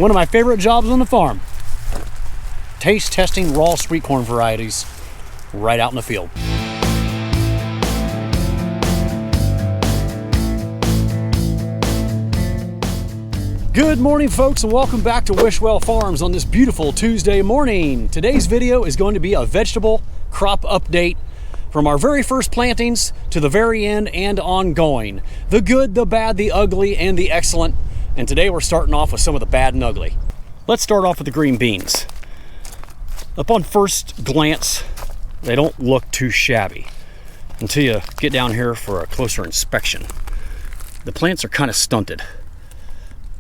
One of my favorite jobs on the farm. Taste testing raw sweet corn varieties right out in the field. Good morning, folks, and welcome back to Wishwell Farms on this beautiful Tuesday morning. Today's video is going to be a vegetable crop update from our very first plantings to the very end and ongoing. The good, the bad, the ugly, and the excellent. And today we're starting off with some of the bad and ugly. Let's start off with the green beans. Upon first glance, they don't look too shabby until you get down here for a closer inspection. The plants are kind of stunted.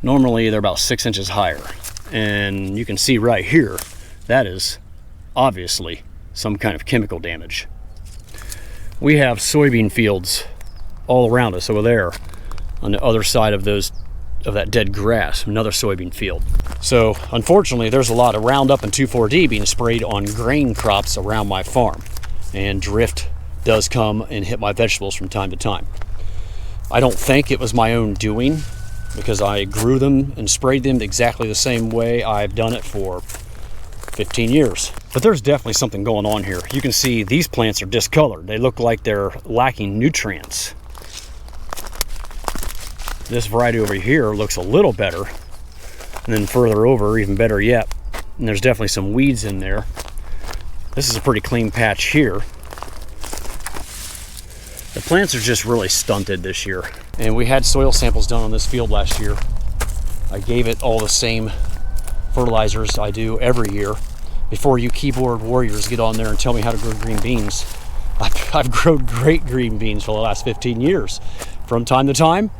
Normally they're about 6 inches higher, and you can see right here that is obviously some kind of chemical damage. We have soybean fields all around us over there on the other side of that dead grass, another soybean field. So unfortunately there's a lot of Roundup and 2,4-D being sprayed on grain crops around my farm, and drift does come and hit my vegetables from time to time. I don't think it was my own doing, because I grew them and sprayed them exactly the same way I've done it for 15 years. But there's definitely something going on here. You can see these plants are discolored. They look like they're lacking nutrients. This variety over here looks a little better, and then further over, even better yet. And there's definitely some weeds in there. This is a pretty clean patch here. The plants are just really stunted this year. And we had soil samples done on this field last year. I gave it all the same fertilizers I do every year. Before you keyboard warriors get on there and tell me how to grow green beans, I've grown great green beans for the last 15 years. From time to time,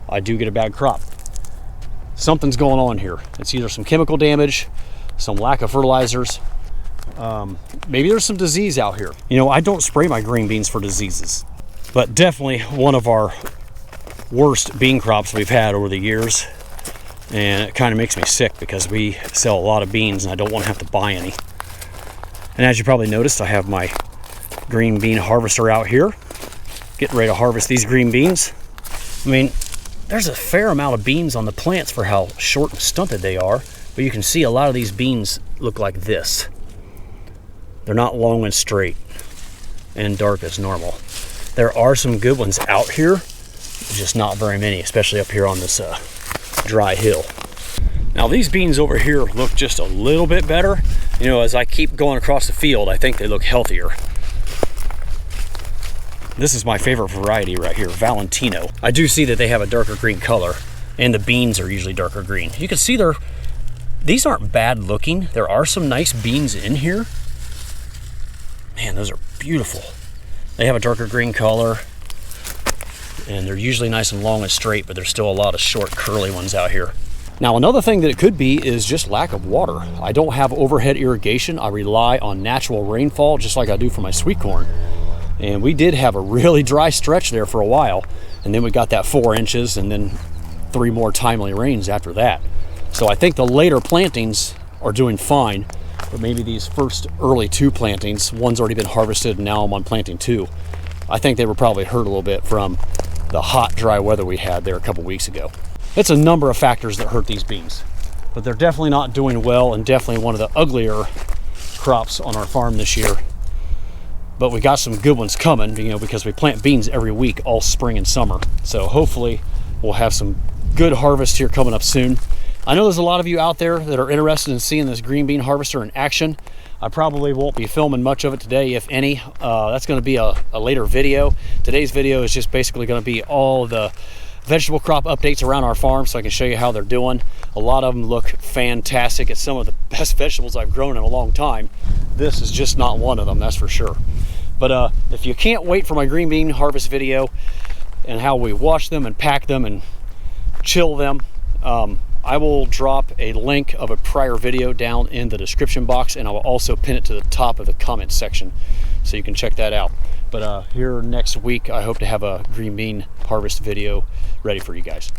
I do get a bad crop. Something's going on here. It's either some chemical damage, some lack of fertilizers, maybe there's some disease out here. You know, I don't spray my green beans for diseases, but definitely one of our worst bean crops we've had over the years, and it kind of makes me sick because we sell a lot of beans and I don't want to have to buy any. And as you probably noticed, I have my green bean harvester out here getting ready to harvest these green beans. I mean, there's a fair amount of beans on the plants for how short and stunted they are, but you can see a lot of these beans look like this. They're not long and straight and dark as normal. There are some good ones out here, just not very many, especially up here on this dry hill. Now these beans over here look just a little bit better. You know, as I keep going across the field, I think they look healthier. This is my favorite variety right here, Valentino. I do see that they have a darker green color, and the beans are usually darker green. You can see these aren't bad looking. There are some nice beans in here. Man, those are beautiful. They have a darker green color, and they're usually nice and long and straight, but there's still a lot of short curly ones out here. Now another thing that it could be is just lack of water. I don't have overhead irrigation. I rely on natural rainfall just like I do for my sweet corn. And we did have a really dry stretch there for a while, and then we got that 4 inches and then 3 more timely rains after that. So I think the later plantings are doing fine, but maybe these first early 2 plantings, one's already been harvested and now I'm on planting 2. I think they were probably hurt a little bit from the hot, dry weather we had there a couple weeks ago. It's a number of factors that hurt these beans, but they're definitely not doing well, and definitely one of the uglier crops on our farm this year. But we got some good ones coming, you know, because we plant beans every week all spring and summer. So hopefully we'll have some good harvest here coming up soon. I know there's a lot of you out there that are interested in seeing this green bean harvester in action. I probably won't be filming much of it today, if any. That's going to be a later video. Today's video is just basically going to be all the vegetable crop updates around our farm, so I can show you how they're doing. A lot of them look fantastic. It's some of the best vegetables I've grown in a long time. This is just not one of them, that's for sure. But if you can't wait for my green bean harvest video and how we wash them and pack them and chill them, I will drop a link of a prior video down in the description box, and I will also pin it to the top of the comment section so you can check that out. But here next week, I hope to have a green bean harvest video ready for you guys.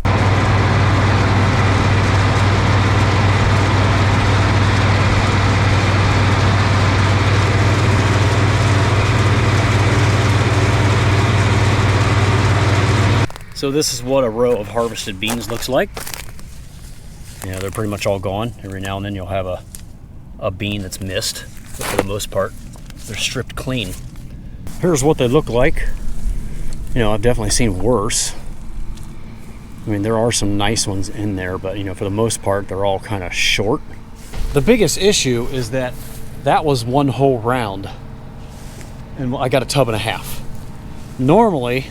So this is what a row of harvested beans looks like. Yeah, they're pretty much all gone. Every now and then you'll have a bean that's missed, but for the most part, they're stripped clean. Here's what they look like. You know, I've definitely seen worse. I mean, there are some nice ones in there, but you know, for the most part, they're all kind of short. The biggest issue is that was one whole round, and I got a tub and a half. Normally,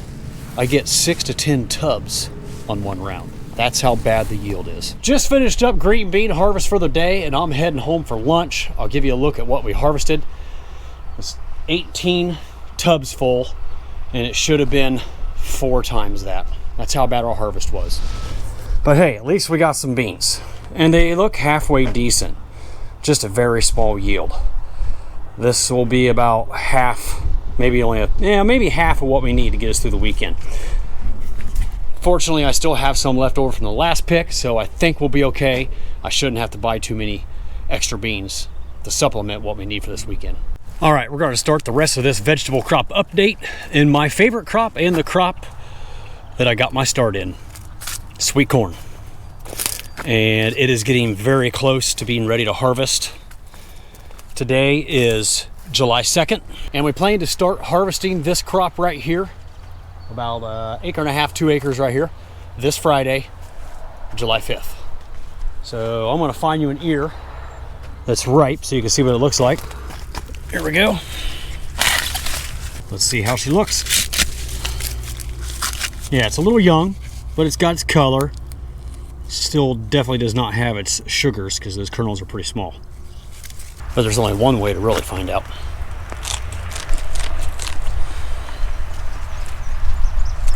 I get 6 to 10 tubs on one round. That's how bad the yield is. Just finished up green bean harvest for the day, and I'm heading home for lunch. I'll give you a look at what we harvested. It's 18 tubs full, and it should have been 4 times that. That's how bad our harvest was. But hey, at least we got some beans, and they look halfway decent. Just a very small yield. This will be about half, maybe half of what we need to get us through the weekend. Fortunately, I still have some left over from the last pick, so I think we'll be okay. I shouldn't have to buy too many extra beans to supplement what we need for this weekend. All right, we're going to start the rest of this vegetable crop update in my favorite crop and the crop that I got my start in, sweet corn. And it is getting very close to being ready to harvest. Today is July 2nd, and we plan to start harvesting this crop right here, about 1.5 acres, 2 acres right here, this Friday, July 5th. So I'm going to find you an ear that's ripe so you can see what it looks like. Here we go. Let's see how she looks. Yeah, it's a little young, but it's got its color. Still definitely does not have its sugars because those kernels are pretty small. But there's only one way to really find out.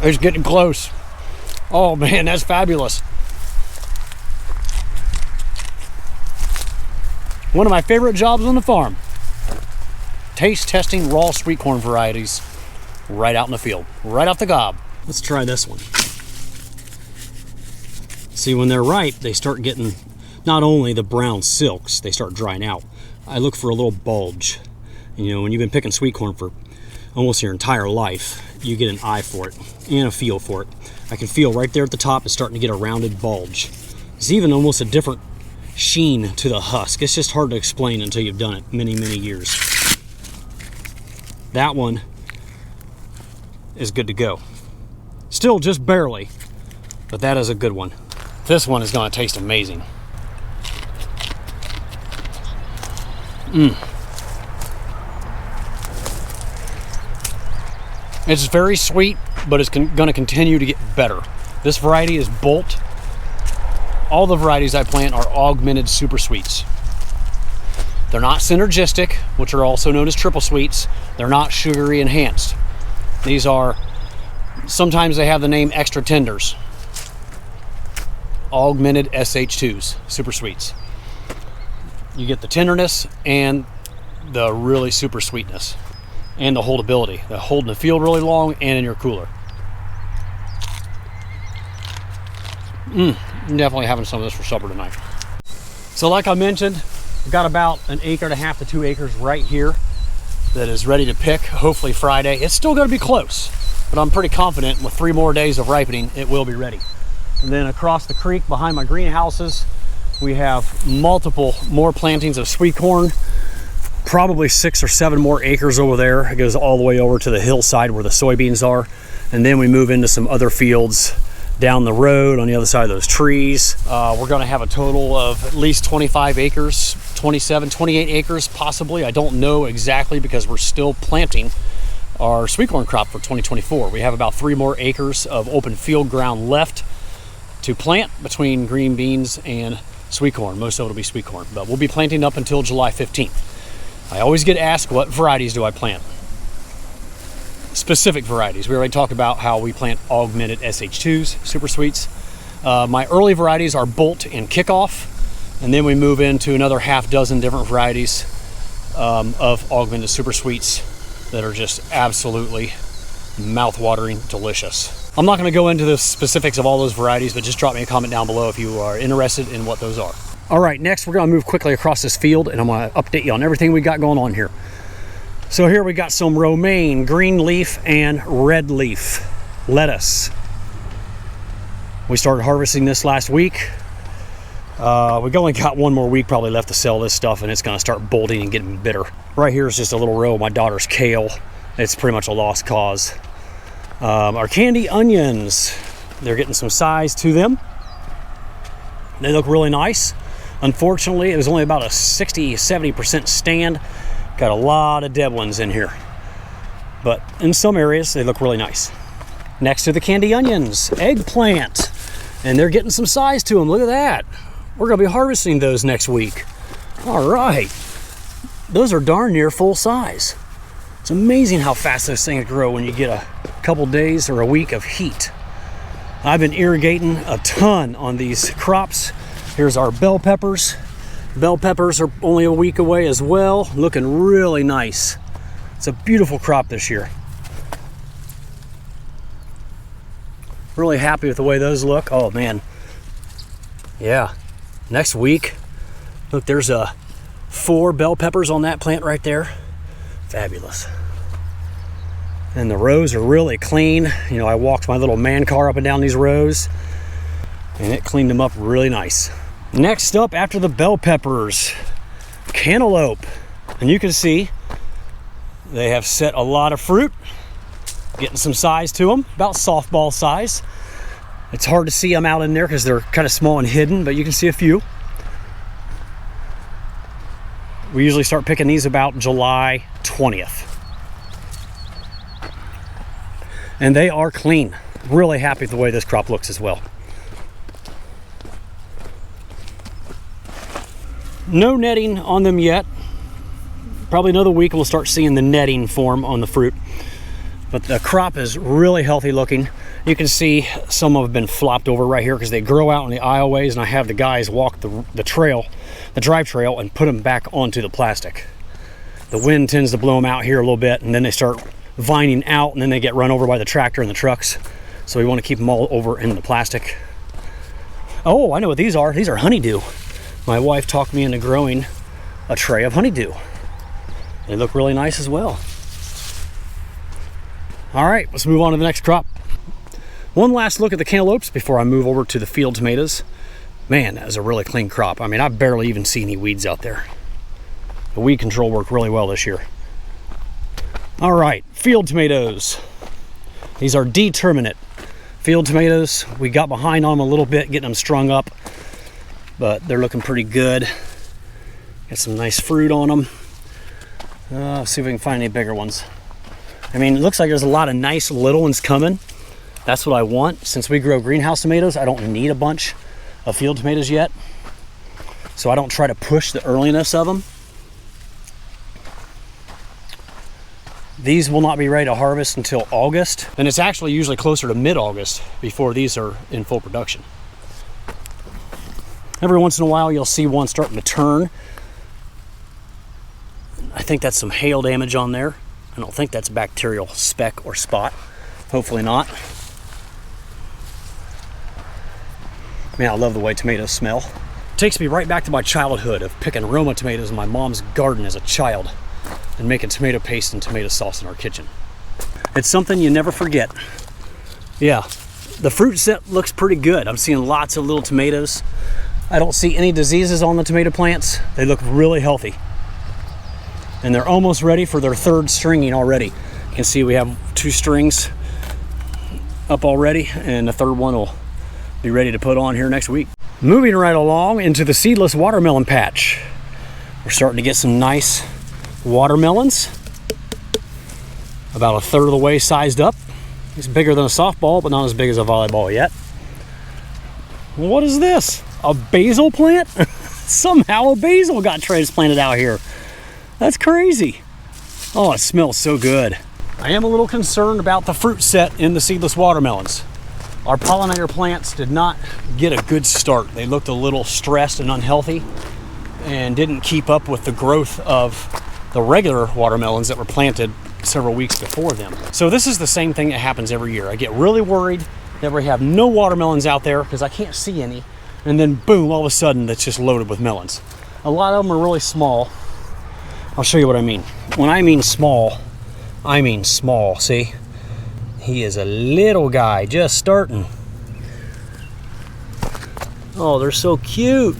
It's getting close. Oh man, that's fabulous. One of my favorite jobs on the farm. Taste testing raw sweet corn varieties right out in the field, right off the gob. Let's try this one. See, when they're ripe, they start getting not only the brown silks, they start drying out. I look for a little bulge. You know, when you've been picking sweet corn for almost your entire life, you get an eye for it and a feel for it. I can feel right there at the top it's starting to get a rounded bulge. It's even almost a different sheen to the husk. It's just hard to explain until you've done it many, many years. That one is good to go. Still just barely, but that is a good one. This one is going to taste amazing. It's very sweet, but it's going to continue to get better. This variety is Bolt. All the varieties I plant are augmented super sweets. They're not synergistic, which are also known as triple sweets. They're not sugary enhanced. These are, sometimes they have the name extra tenders. Augmented SH2s, super sweets. You get the tenderness and the really super sweetness and the holdability. They hold in the field really long and in your cooler. I'm definitely having some of this for supper tonight. So like I mentioned, I've got about 1.5 acres to 2 acres right here that is ready to pick, hopefully Friday. It's still going to be close, but I'm pretty confident with 3 more days of ripening, it will be ready. And then across the creek behind my greenhouses, we have multiple more plantings of sweet corn, probably 6 or 7 more acres over there. It goes all the way over to the hillside where the soybeans are. And then we move into some other fields down the road on the other side of those trees. We're gonna have a total of at least 25 acres, 27, 28 acres possibly. I don't know exactly because we're still planting our sweet corn crop for 2024. We have about 3 more acres of open field ground left to plant between green beans and sweet corn. Most of it will be sweet corn, but we'll be planting up until July 15th. I always get asked, what varieties do I plant? Specific varieties. We already talked about how we plant augmented SH2s, super sweets. My early varieties are Bolt and Kickoff, and then we move into another 6 different varieties of augmented super sweets that are just absolutely mouth-watering delicious. I'm not going to go into the specifics of all those varieties, but just drop me a comment down below if you are interested in what those are. All right, next we're going to move quickly across this field, and I'm going to update you on everything we got going on here. So here we got some romaine, green leaf, and red leaf lettuce. We started harvesting this last week. We've only got one more week probably left to sell this stuff, and it's going to start bolting and getting bitter. Right here is just a little row of my daughter's kale. It's pretty much a lost cause. Our candy onions, they're getting some size to them. They look really nice. Unfortunately, it was only about a 60-70% stand. Got a lot of dead ones in here. But in some areas, they look really nice. Next to the candy onions, eggplant. And they're getting some size to them. Look at that. We're going to be harvesting those next week. All right. Those are darn near full size. It's amazing how fast those things grow when you get a couple days or a week of heat. I've been irrigating a ton on these crops. Here's our bell peppers. Bell peppers are only a week away as well. Looking really nice. It's a beautiful crop this year. Really happy with the way those look. Oh man. Yeah. Next week, look, there's 4 bell peppers on that plant right there. Fabulous. And the rows are really clean. You know, I walked my little man car up and down these rows, and it cleaned them up really nice. Next up, after the bell peppers, cantaloupe. And you can see they have set a lot of fruit, getting some size to them, about softball size. It's hard to see them out in there because they're kind of small and hidden, but you can see a few. We usually start picking these about July 20th. And they are clean. Really happy with the way this crop looks as well. No netting on them yet. Probably another week we'll start seeing the netting form on the fruit. But the crop is really healthy looking. You can see some have been flopped over right here because they grow out in the aisleways, and I have the guys walk the trail, the drive trail, and put them back onto the plastic. The wind tends to blow them out here a little bit, and then they start vining out, and then they get run over by the tractor and the trucks. So we want to keep them all over in the plastic. Oh, I know what these are. These are honeydew. My wife talked me into growing a tray of honeydew. They look really nice as well. All right, let's move on to the next crop. One last look at the cantaloupes before I move over to the field tomatoes. Man, that is a really clean crop. I mean, I barely even see any weeds out there. The weed control worked really well this year. All right, field tomatoes. These are determinate field tomatoes. We got behind on them a little bit, getting them strung up, but they're looking pretty good. Got some nice fruit on them. See if we can find any bigger ones. I mean, it looks like there's a lot of nice little ones coming. That's what I want. Since we grow greenhouse tomatoes, I don't need a bunch of field tomatoes yet. So I don't try to push the earliness of them. These will not be ready to harvest until August. And it's actually usually closer to mid-August before these are in full production. Every once in a while, you'll see one starting to turn. I think that's some hail damage on there. I don't think that's bacterial speck or spot. Hopefully not. Man, I love the way tomatoes smell. It takes me right back to my childhood of picking Roma tomatoes in my mom's garden as a child and making tomato paste and tomato sauce in our kitchen. It's something you never forget. Yeah, the fruit set looks pretty good. I'm seeing lots of little tomatoes. I don't see any diseases on the tomato plants. They look really healthy. And they're almost ready for their third stringing already. You can see we have 2 strings up already, and the third one will be ready to put on here next week. Moving right along into the seedless watermelon patch. We're starting to get some nice watermelons. About a third of the way sized up. It's bigger than a softball, but not as big as a volleyball yet. What is this? A basil plant? Somehow a basil got transplanted out here. That's crazy. Oh, it smells so good. I am a little concerned about the fruit set in the seedless watermelons. Our pollinator plants did not get a good start. They looked a little stressed and unhealthy and didn't keep up with the growth of the regular watermelons that were planted several weeks before them. So this is the same thing that happens every year. I get really worried that we have no watermelons out there because I can't see any, and then boom, all of a sudden it's just loaded with melons. A lot of them are really small. I'll show you what I mean. When I mean small, I mean small, see? He is a little guy, just starting. Oh, they're so cute.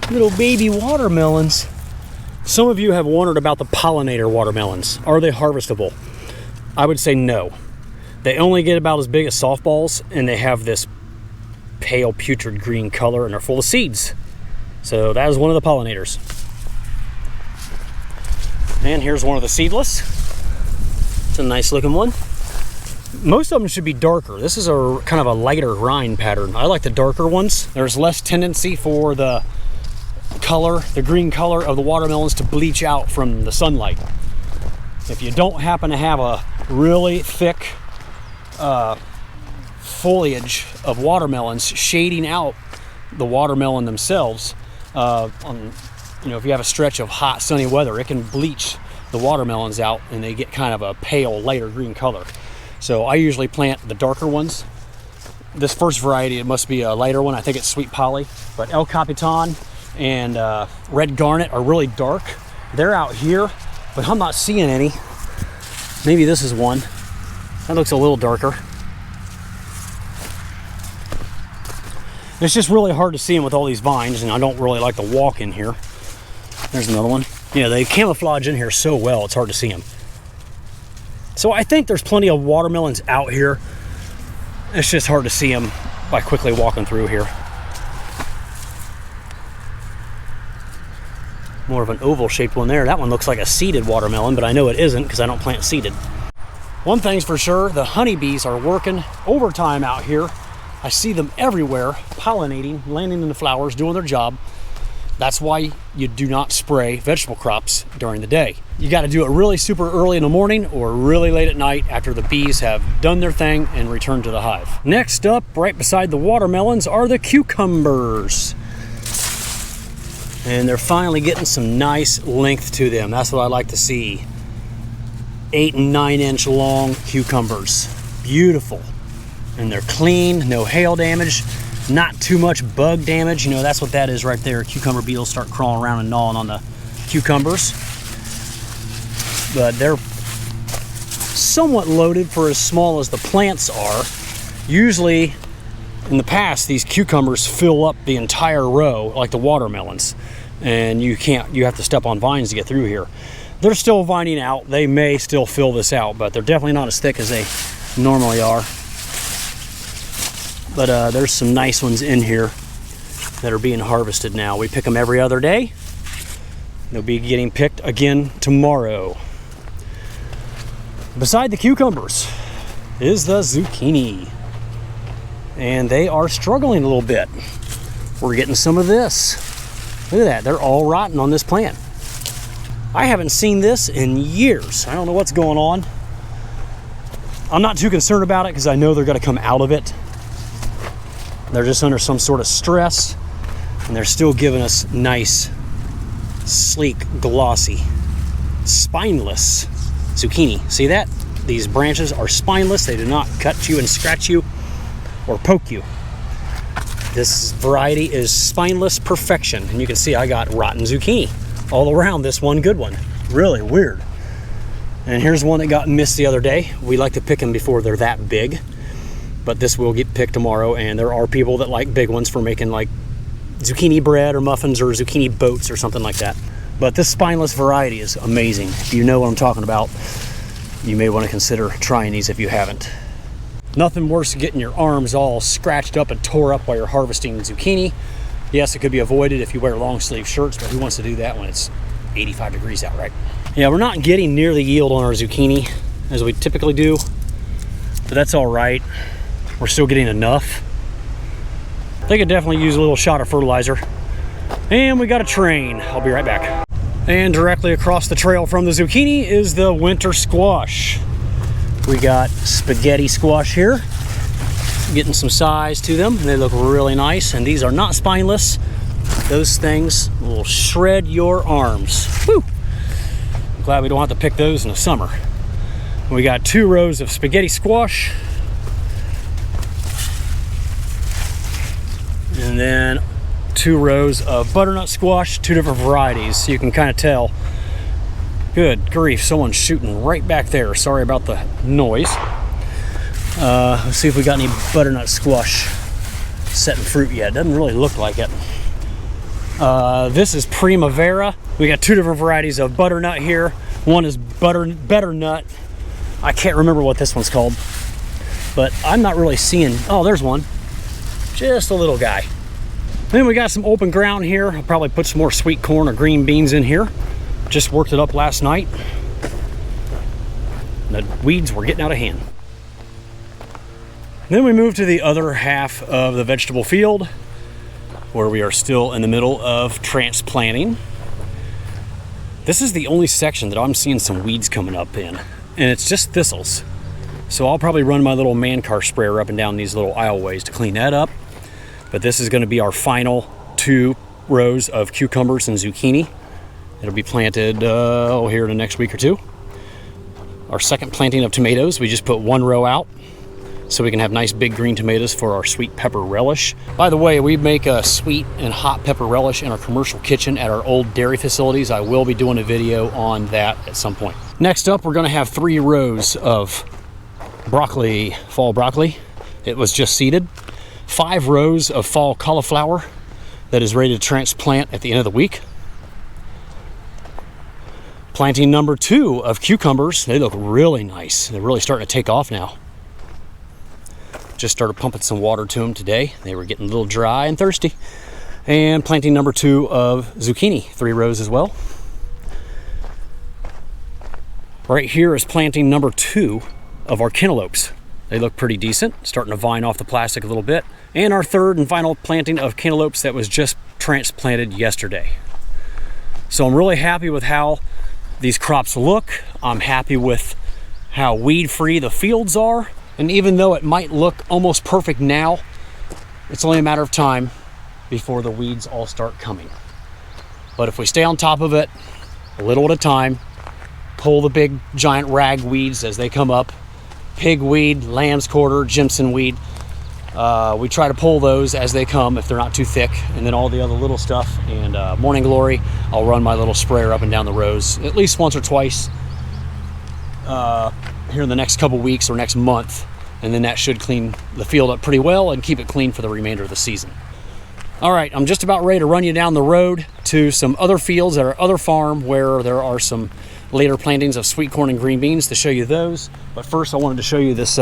Little baby watermelons. Some of you have wondered about the pollinator watermelons. Are they harvestable? I would say no. They only get about as big as softballs, and they have this pale putrid green color, and they're full of seeds. So that is one of the pollinators. And here's one of the seedless. It's a nice looking one. Most of them should be darker. This is a kind of a lighter rind pattern. I like the darker ones. There's less tendency for the color, the green color of the watermelons to bleach out from the sunlight. If you don't happen to have a really thick foliage of watermelons shading out the watermelon themselves, if you have a stretch of hot sunny weather, it can bleach the watermelons out and they get kind of a pale lighter green color. So I usually plant the darker ones. This first variety, it must be a lighter one. I think it's Sweet Polly, but El Capitan and Red Garnet are really dark. They're out here, but I'm not seeing any. Maybe this is one. That looks a little darker. It's just really hard to see them with all these vines, and I don't really like to walk in here. There's another one. Yeah, they camouflage in here so well, it's hard to see them. So I think there's plenty of watermelons out here. It's just hard to see them by quickly walking through here. More of an oval shaped one there. That one looks like a seeded watermelon, but I know it isn't because I don't plant seeded. One thing's for sure, the honeybees are working overtime out here. I see them everywhere, pollinating, landing in the flowers, doing their job. That's why you do not spray vegetable crops during the day. You got to do it really super early in the morning or really late at night after the bees have done their thing and returned to the hive. Next up, right beside the watermelons, are the cucumbers. And they're finally getting some nice length to them. That's what I like to see. 8 and 9 inch long cucumbers. Beautiful. And they're clean, no hail damage, not too much bug damage. You know, that's what that is right there. Cucumber beetles start crawling around and gnawing on the cucumbers. But they're somewhat loaded for as small as the plants are. Usually, in the past, these cucumbers fill up the entire row like the watermelons. And you have to step on vines to get through here. They're still vining out. They may still fill this out, but they're definitely not as thick as they normally are. But there's some nice ones in here that are being harvested now. We pick them every other day. They'll be getting picked again tomorrow. Beside the cucumbers is the zucchini. And they are struggling a little bit. We're getting some of this. Look at that, they're all rotten on this plant. I haven't seen this in years. I don't know what's going on. I'm not too concerned about it because I know they're gonna come out of it. They're just under some sort of stress, and they're still giving us nice, sleek, glossy, spineless zucchini. See that? These branches are spineless. They do not cut you and scratch you or poke you. This variety is spineless perfection, and you can see I got rotten zucchini all around this one good one. Really weird. And here's one that got missed the other day. We like to pick them before they're that big, but this will get picked tomorrow, and there are people that like big ones for making like zucchini bread or muffins or zucchini boats or something like that. But this spineless variety is amazing. If you know what I'm talking about, you may want to consider trying these if you haven't. Nothing worse than getting your arms all scratched up and tore up while you're harvesting zucchini. Yes, it could be avoided if you wear long sleeve shirts, but who wants to do that when it's 85 degrees out, right? Yeah, we're not getting near the yield on our zucchini as we typically do, but that's all right. We're still getting enough. They could definitely use a little shot of fertilizer. And we got a train. I'll be right back. And directly across the trail from the zucchini is the winter squash. We got spaghetti squash here, getting some size to them. They look really nice, and these are not spineless. Those things will shred your arms. Woo! I'm glad we don't have to pick those in the summer. We got 2 rows of spaghetti squash, and then 2 rows of butternut squash, 2 different varieties, so you can kind of tell. Good grief, someone's shooting right back there. Sorry about the noise. Let's see if we got any butternut squash. setting fruit yet. It doesn't really look like it. This is Primavera. We got two different varieties of butternut here. One is better nut. I can't remember what this one's called, but I'm not really seeing. Oh, there's one. Just a little guy. Then we got some open ground here. I'll probably put some more sweet corn or green beans in here. Just worked it up last night. The weeds were getting out of hand. Then we move to the other half of the vegetable field, where we are still in the middle of transplanting. This is the only section that I'm seeing some weeds coming up in, and it's just thistles. So I'll probably run my little man car sprayer up and down these little aisleways to clean that up. But this is going to be our final 2 rows of cucumbers and zucchini. It'll be planted here in the next week or 2. Our second planting of tomatoes, we just put 1 row out so we can have nice big green tomatoes for our sweet pepper relish. By the way, we make a sweet and hot pepper relish in our commercial kitchen at our old dairy facilities. I will be doing a video on that at some point. Next up, we're going to have 3 rows of broccoli, fall broccoli. It was just seeded. 5 rows of fall cauliflower that is ready to transplant at the end of the week. Planting number 2 of cucumbers. They look really nice. They're really starting to take off now. Just started pumping some water to them today. They were getting a little dry and thirsty. And planting number 2 of zucchini, 3 rows as well. Right here is planting number 2 of our cantaloupes. They look pretty decent, starting to vine off the plastic a little bit. And our 3rd and final planting of cantaloupes that was just transplanted yesterday. So I'm really happy with how these crops look. I'm happy with how weed-free the fields are. And even though it might look almost perfect now, it's only a matter of time before the weeds all start coming. But if we stay on top of it, a little at a time, pull the big giant rag weeds as they come up, pigweed, lamb's quarter, Jimson weed, we try to pull those as they come if they're not too thick, and then all the other little stuff. And morning glory, I'll run my little sprayer up and down the rows at least once or twice here in the next couple weeks or next month, and then that should clean the field up pretty well and keep it clean for the remainder of the season. All right, I'm just about ready to run you down the road to some other fields at our other farm where there are some later plantings of sweet corn and green beans to show you those. But first I wanted to show you this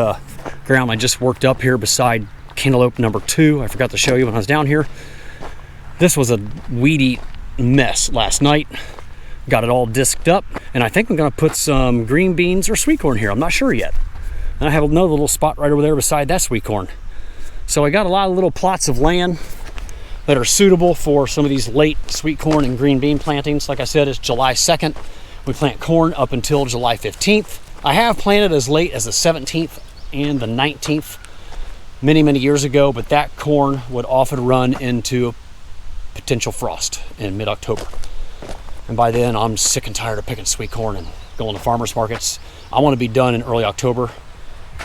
ground I just worked up here beside cantaloupe number 2. I forgot to show you when I was down here. This was a weedy mess last night. Got it all disked up, and I think I'm gonna put some green beans or sweet corn here. I'm not sure yet. And I have another little spot right over there beside that sweet corn. So I got a lot of little plots of land that are suitable for some of these late sweet corn and green bean plantings. Like I said, it's July 2nd. We plant corn up until July 15th. I have planted as late as the 17th and the 19th many years ago, but that corn would often run into potential frost in mid-October. And by then, I'm sick and tired of picking sweet corn and going to farmers markets. I want to be done in early October.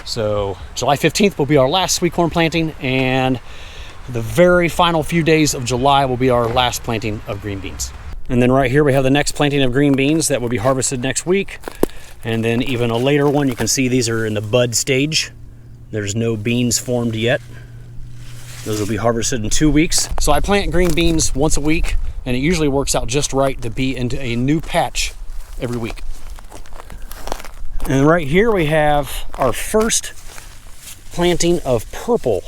So July 15th will be our last sweet corn planting, and the very final few days of July will be our last planting of green beans. And then right here we have the next planting of green beans that will be harvested next week. And then even a later one, you can see these are in the bud stage. There's no beans formed yet. Those will be harvested in 2 weeks. So I plant green beans once a week, and it usually works out just right to be into a new patch every week. And right here we have our first planting of purple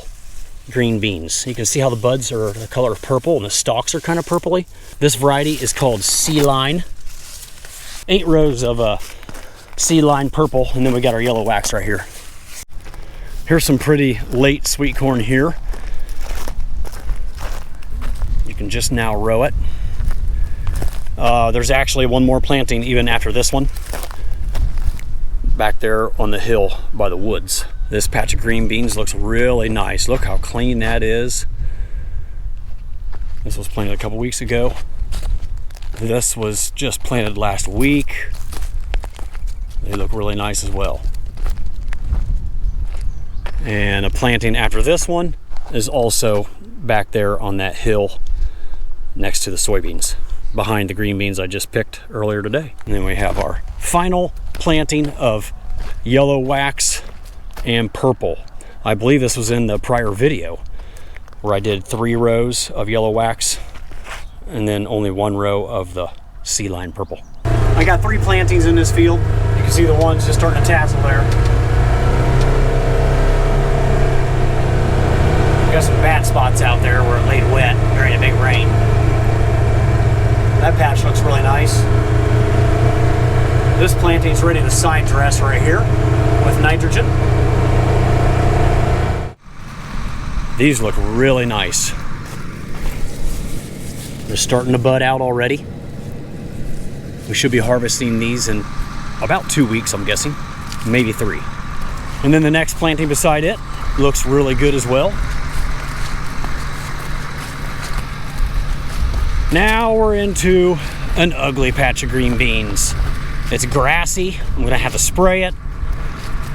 green beans. You can see how the buds are the color of purple and the stalks are kind of purpley. This variety is called Sea Line. 8 rows of Sea Line purple, and then we got our yellow wax right here. Here's some pretty late sweet corn here. You can just now row it. There's actually one more planting even after this one, back there on the hill by the woods. This patch of green beans looks really nice. Look how clean that is. This was planted a couple weeks ago. This was just planted last week. They look really nice as well. And a planting after this one is also back there on that hill next to the soybeans, behind the green beans I just picked earlier today. And then we have our final planting of yellow wax and purple. I believe this was in the prior video. where I did 3 rows of yellow wax and then only 1 row of the sea lion purple. I got 3 plantings in this field. You can see the ones just starting to tassel there. Got some bad spots out there where it laid wet during a big rain. That patch looks really nice. This planting's ready to side dress right here with nitrogen. These look really nice. They're starting to bud out already. We should be harvesting these in about 2 weeks, I'm guessing, maybe 3. And then the next planting beside it looks really good as well. Now we're into an ugly patch of green beans. It's grassy. I'm gonna have to spray it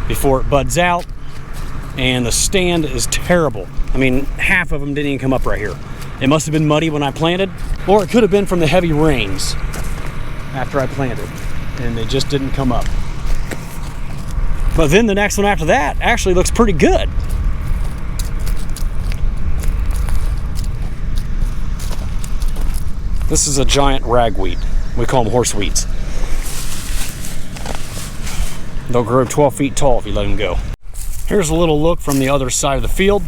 before it buds out. And the stand is terrible. I mean, half of them didn't even come up right here. It must have been muddy when I planted, or it could have been from the heavy rains after I planted, and they just didn't come up. But then the next one after that actually looks pretty good. This is a giant ragweed. We call them horse weeds. They'll grow 12 feet tall if you let them go. Here's a little look from the other side of the field.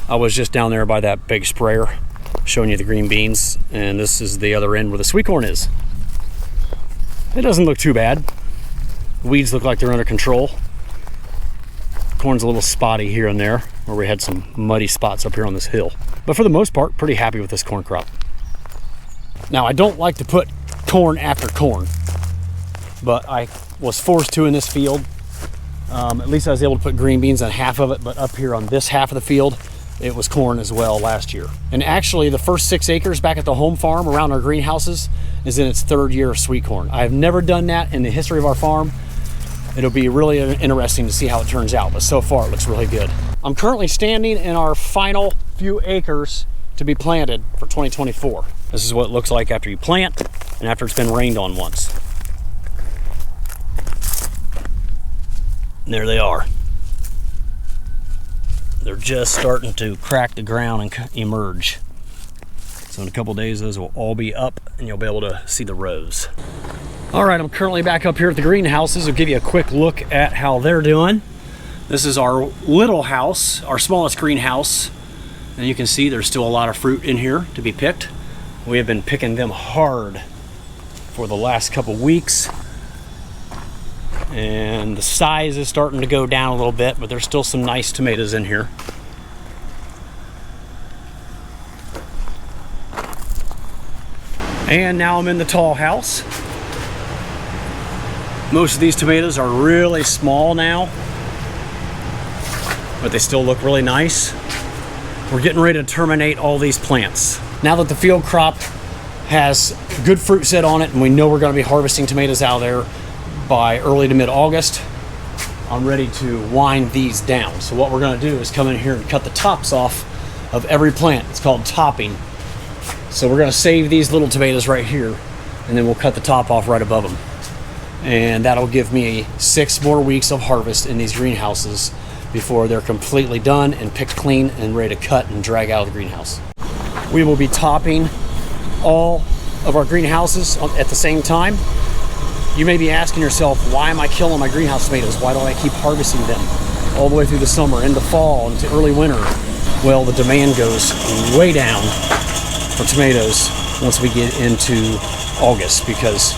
I was just down there by that big sprayer showing you the green beans, and this is the other end where the sweet corn is. It doesn't look too bad. The weeds look like they're under control. Corn's a little spotty here and there where we had some muddy spots up here on this hill. But for the most part, pretty happy with this corn crop. Now, I don't like to put corn after corn, but I was forced to in this field. At least I was able to put green beans on half of it, but up here on this half of the field, it was corn as well last year. And actually, the first 6 acres back at the home farm around our greenhouses is in its 3rd year of sweet corn. I have never done that in the history of our farm. It'll be really interesting to see how it turns out, but so far it looks really good. I'm currently standing in our final few acres to be planted for 2024. This is what it looks like after you plant and after it's been rained on once. And there they are. They're just starting to crack the ground and emerge. So in a couple days, those will all be up and you'll be able to see the rows. All right, I'm currently back up here at the greenhouses. I'll give you a quick look at how they're doing. This is our little house, our smallest greenhouse. And you can see there's still a lot of fruit in here to be picked. We have been picking them hard for the last couple weeks. And the size is starting to go down a little bit, but there's still some nice tomatoes in here. And now I'm in the tall house. Most of these tomatoes are really small now, but they still look really nice. We're getting ready to terminate all these plants. Now that the field crop has good fruit set on it and we know we're going to be harvesting tomatoes out of there by early to mid-August, I'm ready to wind these down. So what we're going to do is come in here and cut the tops off of every plant. It's called topping. So we're going to save these little tomatoes right here, and then we'll cut the top off right above them. And that'll give me 6 more weeks of harvest in these greenhouses before they're completely done and picked clean and ready to cut and drag out of the greenhouse. We will be topping all of our greenhouses at the same time. You may be asking yourself, why am I killing my greenhouse tomatoes? Why don't I keep harvesting them all the way through the summer, into fall, into early winter? Well, the demand goes way down for tomatoes once we get into August, because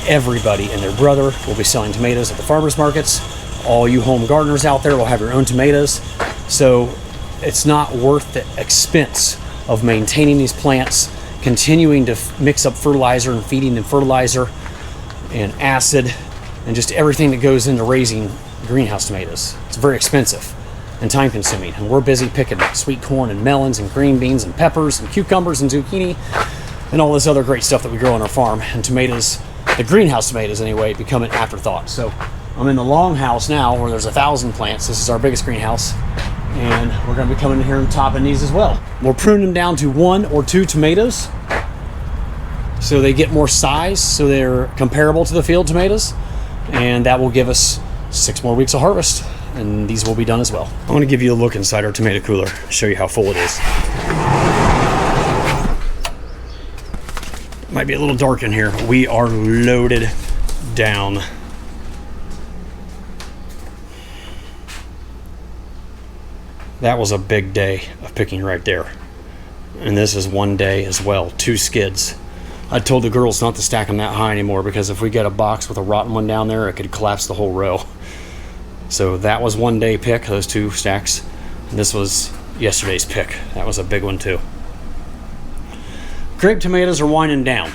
everybody and their brother will be selling tomatoes at the farmers markets. All you home gardeners out there will have your own tomatoes. So it's not worth the expense of maintaining these plants, continuing to mix up fertilizer and feeding them fertilizer and acid and just everything that goes into raising greenhouse tomatoes. It's very expensive and time consuming, and we're busy picking sweet corn and melons and green beans and peppers and cucumbers and zucchini and all this other great stuff that we grow on our farm. And tomatoes, the greenhouse tomatoes anyway, become an afterthought. So I'm in the long house now where there's 1,000 plants. This is our biggest greenhouse, and we're going to be coming in here and topping these as well. We'll prune them down to 1 or 2 tomatoes so they get more size, so they're comparable to the field tomatoes, and that will give us 6 more weeks of harvest and these will be done as well. I want to give you a look inside our tomato cooler, show you how full it is. Might be a little dark in here. We are loaded down. That was a big day of picking right there. And this is one day as well, 2 skids. I told the girls not to stack them that high anymore because if we get a box with a rotten one down there, it could collapse the whole row. So that was one day pick, those 2 stacks. And this was yesterday's pick. That was a big one too. Grape tomatoes are winding down.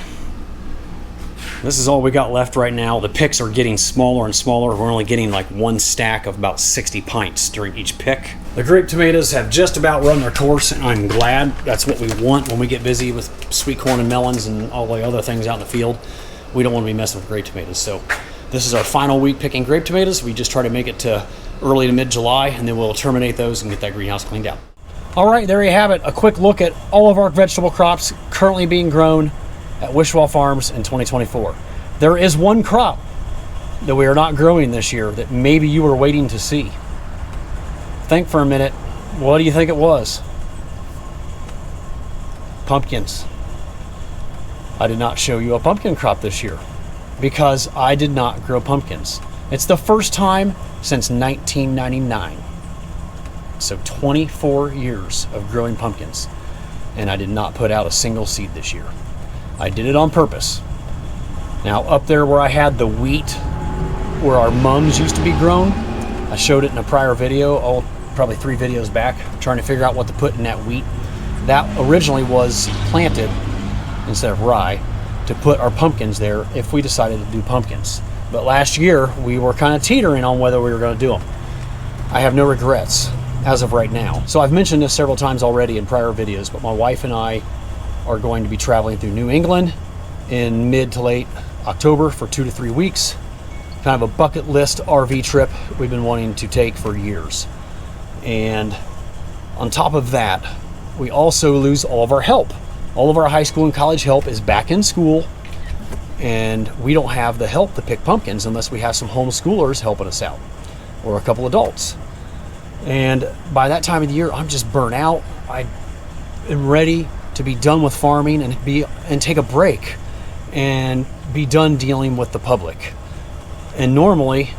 This is all we got left right now. The picks are getting smaller and smaller. We're only getting like 1 stack of about 60 pints during each pick. The grape tomatoes have just about run their course, and I'm glad. That's what we want when we get busy with sweet corn and melons and all the other things out in the field. We don't want to be messing with grape tomatoes. So this is our final week picking grape tomatoes. We just try to make it to early to mid-July, and then we'll terminate those and get that greenhouse cleaned out. All right, there you have it. A quick look at all of our vegetable crops currently being grown at Wishwall Farms in 2024. There is one crop that we are not growing this year that maybe you were waiting to see. Think for a minute. What do you think it was? Pumpkins. I did not show you a pumpkin crop this year because I did not grow pumpkins. It's the first time since 1999. So 24 years of growing pumpkins, and I did not put out a single seed this year. I did it on purpose. Now up there where I had the wheat, where our mums used to be grown, I showed it in a prior video, probably 3 videos back, trying to figure out what to put in that wheat. That originally was planted, instead of rye, to put our pumpkins there if we decided to do pumpkins. But last year, we were kind of teetering on whether we were going to do them. I have no regrets as of right now. So I've mentioned this several times already in prior videos, but my wife and I are going to be traveling through New England in mid to late October for 2 to 3 weeks. Kind of a bucket list RV trip we've been wanting to take for years. And on top of that, we also lose all of our help. All of our high school and college help is back in school, and we don't have the help to pick pumpkins unless we have some homeschoolers helping us out, or a couple adults. And by that time of the year, I'm just burnt out. I am ready to be done with farming and take a break and be done dealing with the public. And normally,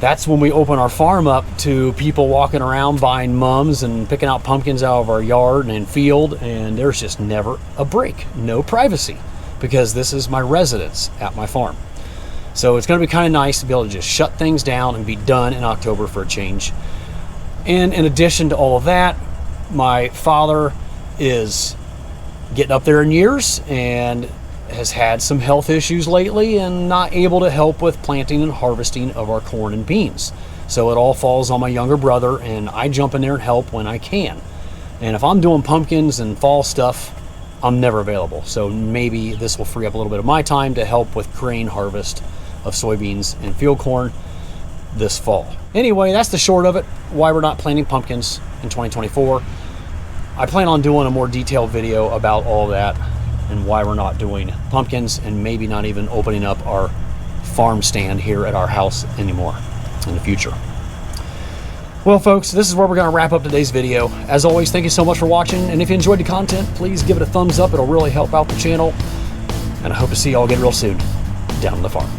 that's when we open our farm up to people walking around buying mums and picking out pumpkins out of our yard and field, and there's just never a break. No privacy, because this is my residence at my farm. So it's going to be kind of nice to be able to just shut things down and be done in October for a change. And in addition to all of that, my father is getting up there in years and has had some health issues lately and not able to help with planting and harvesting of our corn and beans. So it all falls on my younger brother, and I jump in there and help when I can. And if I'm doing pumpkins and fall stuff, I'm never available. So maybe this will free up a little bit of my time to help with grain harvest of soybeans and field corn this fall. Anyway, that's the short of it, why we're not planting pumpkins in 2024. I plan on doing a more detailed video about all that and why we're not doing pumpkins, and maybe not even opening up our farm stand here at our house anymore in the future. Well, folks, this is where we're going to wrap up today's video. As always, thank you so much for watching, and if you enjoyed the content, please give it a thumbs up. It'll really help out the channel, and I hope to see you all again real soon down on the farm.